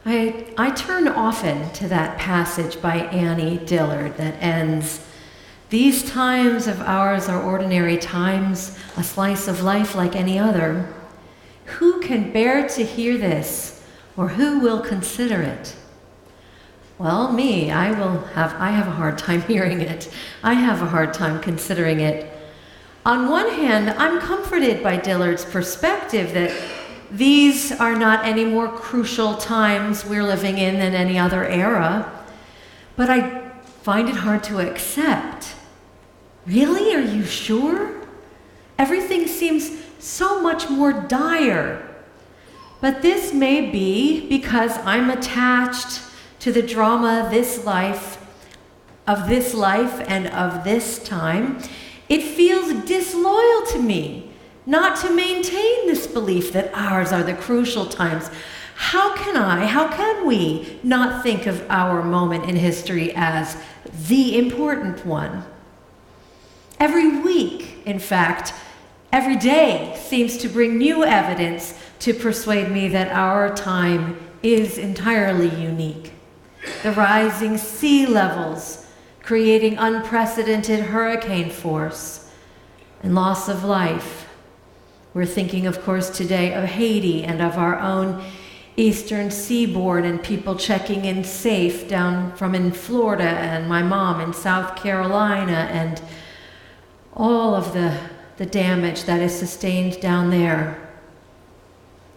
I turn often to that passage by Annie Dillard that ends, "These times of ours are ordinary times, a slice of life like any other. Who can bear to hear this, or who will consider it?" Well, me, I have a hard time hearing it. I have a hard time considering it. On one hand, I'm comforted by Dillard's perspective that these are not any more crucial times we're living in than any other era, but I find it hard to accept. Really? Are you sure? Everything seems so much more dire. But this may be because I'm attached to the drama of this life and of this time. It feels disloyal to me not to maintain this belief that ours are the crucial times. How can we not think of our moment in history as the important one? Every week, in fact, every day seems to bring new evidence to persuade me that our time is entirely unique. The rising sea levels, creating unprecedented hurricane force and loss of life. We're thinking, of course, today of Haiti and of our own eastern seaboard and people checking in safe down from in Florida and my mom in South Carolina and all of the damage that is sustained down there.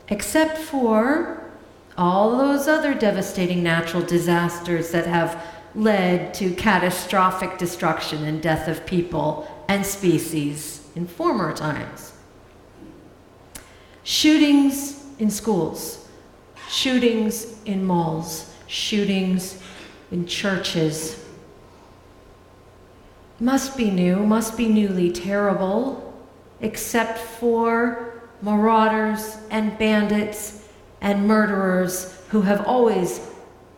Except for all those other devastating natural disasters that have led to catastrophic destruction and death of people and species in former times. Shootings in schools, shootings in malls, shootings in churches. Must be newly terrible, except for marauders and bandits and murderers who have always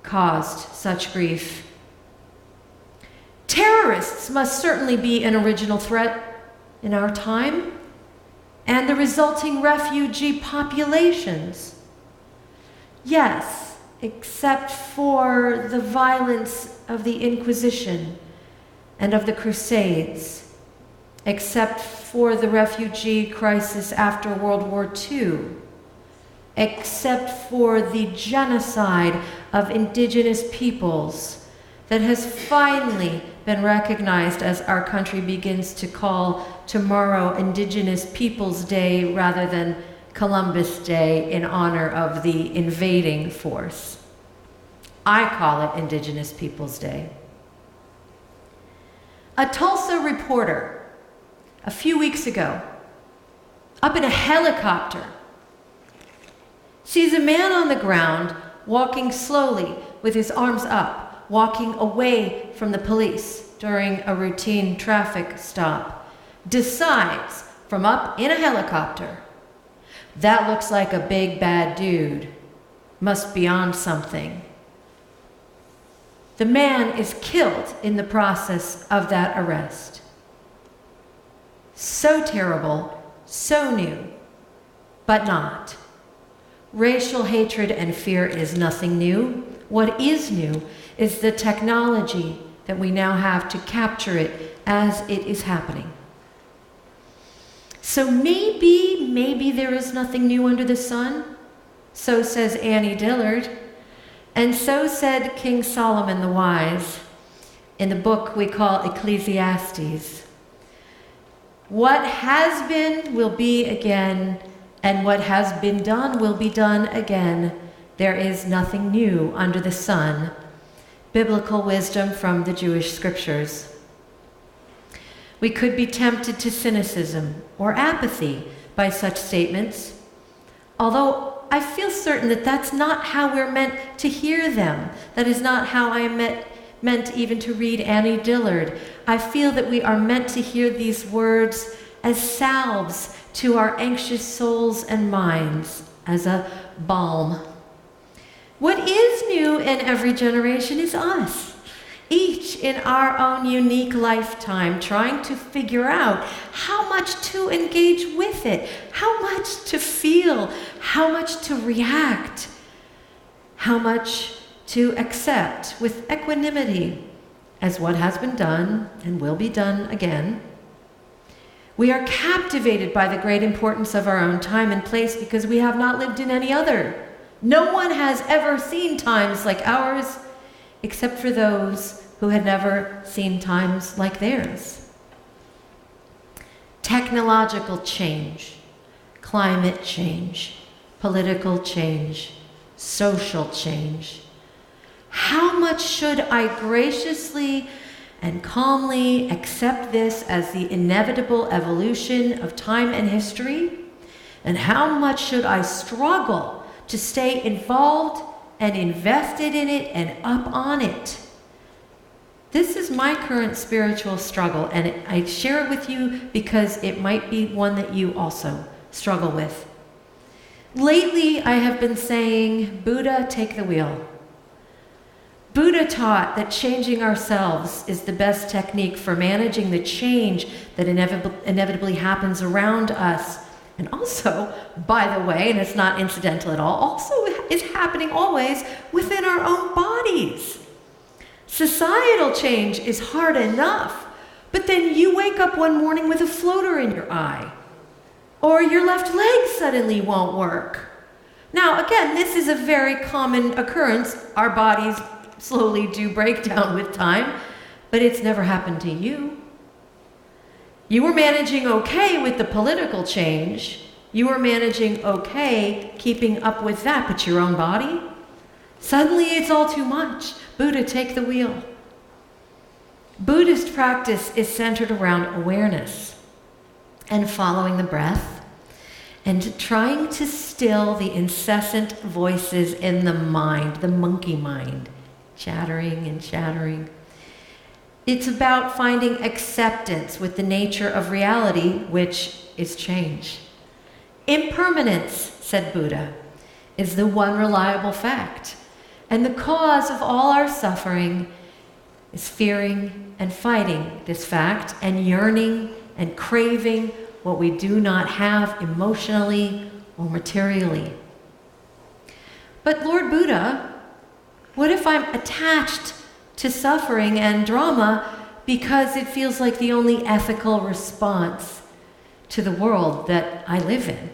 caused such grief. Terrorists must certainly be an original threat in our time, and the resulting refugee populations. Yes, except for the violence of the Inquisition and of the Crusades, except for the refugee crisis after World War II, except for the genocide of indigenous peoples that has finally been recognized as our country begins to call tomorrow Indigenous Peoples Day rather than Columbus Day in honor of the invading force. I call it Indigenous Peoples Day. A Tulsa reporter, a few weeks ago, up in a helicopter, sees a man on the ground walking slowly with his arms up, walking away from the police during a routine traffic stop, decides from up in a helicopter, that looks like a big bad dude, must be on something. The man is killed in the process of that arrest. So terrible, so new, but not. Racial hatred and fear is nothing new. What is new is the technology that we now have to capture it as it is happening. So maybe there is nothing new under the sun. So says Annie Dillard. And so said King Solomon the Wise in the book we call Ecclesiastes. What has been will be again, and what has been done will be done again. There is nothing new under the sun. Biblical wisdom from the Jewish scriptures. We could be tempted to cynicism or apathy by such statements, although I feel certain that that's not how we're meant to hear them. That is not how I am meant even to read Annie Dillard. I feel that we are meant to hear these words as salves to our anxious souls and minds, as a balm. What is new in every generation is us, each in our own unique lifetime, trying to figure out how much to engage with it, how much to feel, how much to react, how much to accept with equanimity as what has been done and will be done again. We are captivated by the great importance of our own time and place because we have not lived in any other. No one has ever seen times like ours, except for those who had never seen times like theirs. Technological change, climate change, political change, social change. How much should I graciously and calmly accept this as the inevitable evolution of time and history? And how much should I struggle to stay involved and invested in it and up on it? This is my current spiritual struggle, and I share it with you because it might be one that you also struggle with. Lately, I have been saying, Buddha, take the wheel. Buddha taught that changing ourselves is the best technique for managing the change that inevitably happens around us. And also, by the way, and it's not incidental at all, also is happening always within our own bodies. Societal change is hard enough, but then you wake up one morning with a floater in your eye, or your left leg suddenly won't work. Now, again, this is a very common occurrence. Our bodies slowly do break down with time, but it's never happened to you. You were managing okay with the political change. You were managing okay keeping up with that, but your own body? Suddenly it's all too much. Buddha, take the wheel. Buddhist practice is centered around awareness and following the breath and trying to still the incessant voices in the mind, the monkey mind, chattering and chattering. It's about finding acceptance with the nature of reality, which is change. Impermanence, said Buddha, is the one reliable fact. And the cause of all our suffering is fearing and fighting this fact and yearning and craving what we do not have emotionally or materially. But Lord Buddha, what if I'm attached to suffering and drama because it feels like the only ethical response to the world that I live in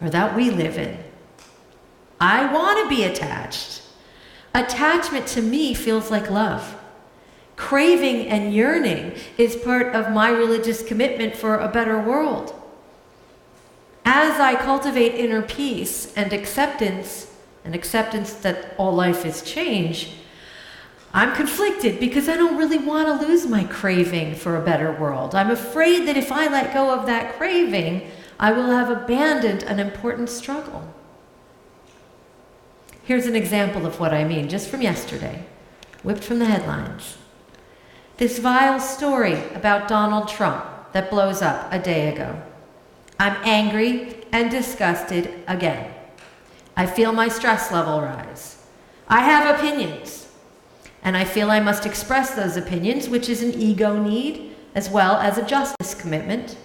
or that we live in? I want to be attached. Attachment to me feels like love. Craving and yearning is part of my religious commitment for a better world. As I cultivate inner peace and acceptance that all life is change, I'm conflicted because I don't really want to lose my craving for a better world. I'm afraid that if I let go of that craving, I will have abandoned an important struggle. Here's an example of what I mean, just from yesterday, whipped from the headlines. This vile story about Donald Trump that blows up a day ago. I'm angry and disgusted again. I feel my stress level rise. I have opinions, and I feel I must express those opinions, which is an ego need as well as a justice commitment.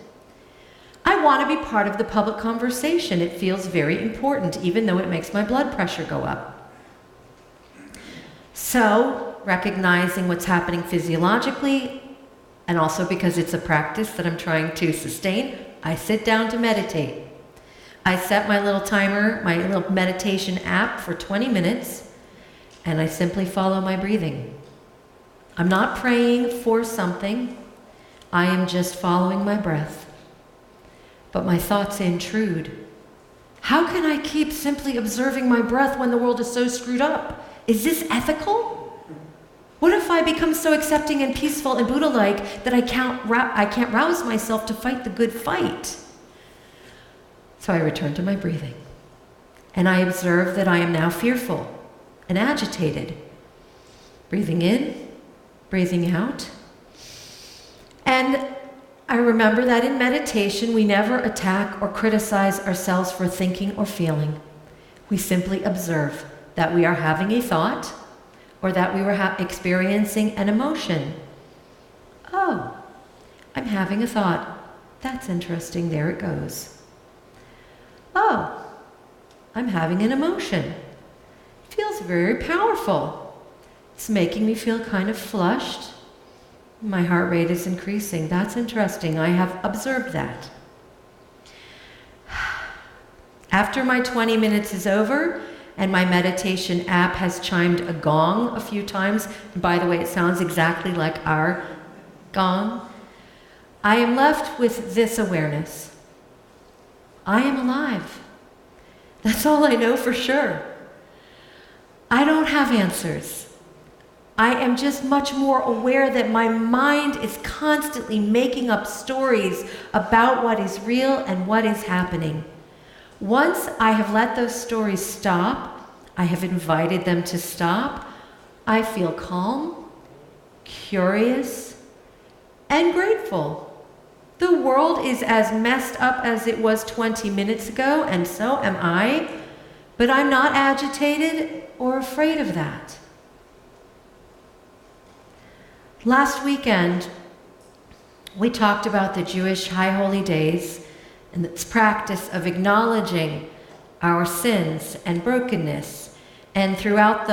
I want to be part of the public conversation. It feels very important, even though it makes my blood pressure go up. So, recognizing what's happening physiologically, and also because it's a practice that I'm trying to sustain, I sit down to meditate. I set my little timer, my little meditation app for 20 minutes, and I simply follow my breathing. I'm not praying for something. I am just following my breath. But my thoughts intrude. How can I keep simply observing my breath when the world is so screwed up? Is this ethical? What if I become so accepting and peaceful and Buddha-like that I can't rouse myself to fight the good fight? So I return to my breathing. And I observe that I am now fearful and agitated. Breathing in, breathing out. And I remember that in meditation, we never attack or criticize ourselves for thinking or feeling. We simply observe that we are having a thought or that we were experiencing an emotion. Oh, I'm having a thought. That's interesting. There it goes. Oh, I'm having an emotion. Feels very powerful. It's making me feel kind of flushed. My heart rate is increasing. That's interesting. I have observed that. After my 20 minutes is over and my meditation app has chimed a gong a few times, and by the way, it sounds exactly like our gong, I am left with this awareness. I am alive. That's all I know for sure. I don't have answers. I am just much more aware that my mind is constantly making up stories about what is real and what is happening. Once I have let those stories stop, I have invited them to stop, I feel calm, curious, and grateful. The world is as messed up as it was 20 minutes ago, and so am I, but I'm not agitated or afraid of that. Last weekend, we talked about the Jewish High Holy Days and its practice of acknowledging our sins and brokenness. And throughout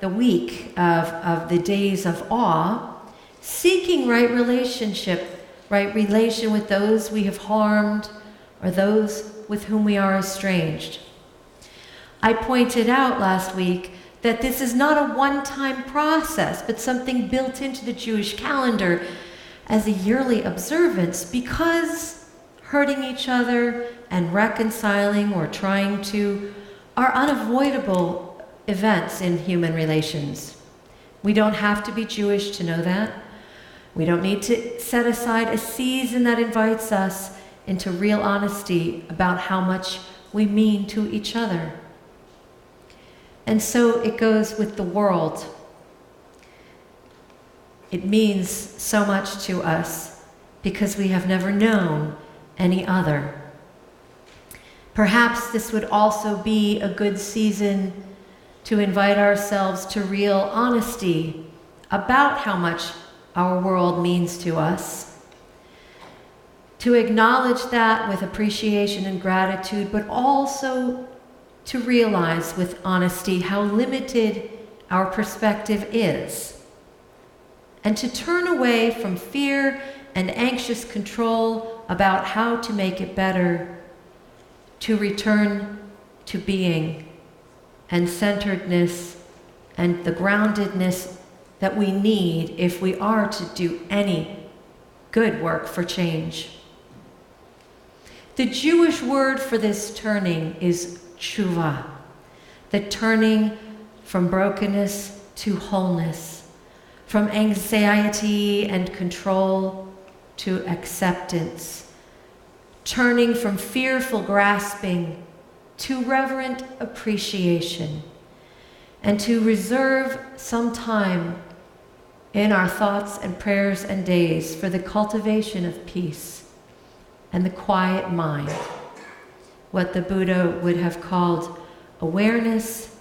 the week of the days of awe, seeking right relation with those we have harmed or those with whom we are estranged. I pointed out last week that this is not a one-time process, but something built into the Jewish calendar as a yearly observance, because hurting each other and reconciling or trying to are unavoidable events in human relations. We don't have to be Jewish to know that. We don't need to set aside a season that invites us into real honesty about how much we mean to each other. And so it goes with the world. It means so much to us because we have never known any other. Perhaps this would also be a good season to invite ourselves to real honesty about how much our world means to us. To acknowledge that with appreciation and gratitude, but also to realize with honesty how limited our perspective is, and to turn away from fear and anxious control about how to make it better, to return to being and centeredness and the groundedness that we need if we are to do any good work for change. The Jewish word for this turning is tshuva, the turning from brokenness to wholeness, from anxiety and control to acceptance, turning from fearful grasping to reverent appreciation, and to reserve some time in our thoughts and prayers and days for the cultivation of peace and the quiet mind, what the Buddha would have called awareness,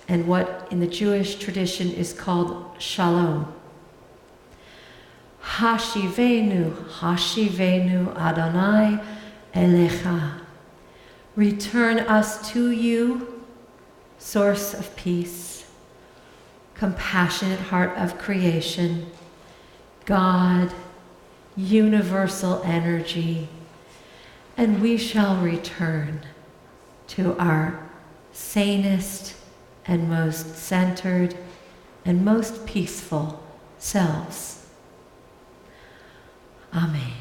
and what in the Jewish tradition is called shalom. Hashivenu, Hashivenu Adonai Elecha. Return us to you, source of peace, compassionate heart of creation, God, universal energy, and we shall return to our sanest and most centered and most peaceful selves. Amen.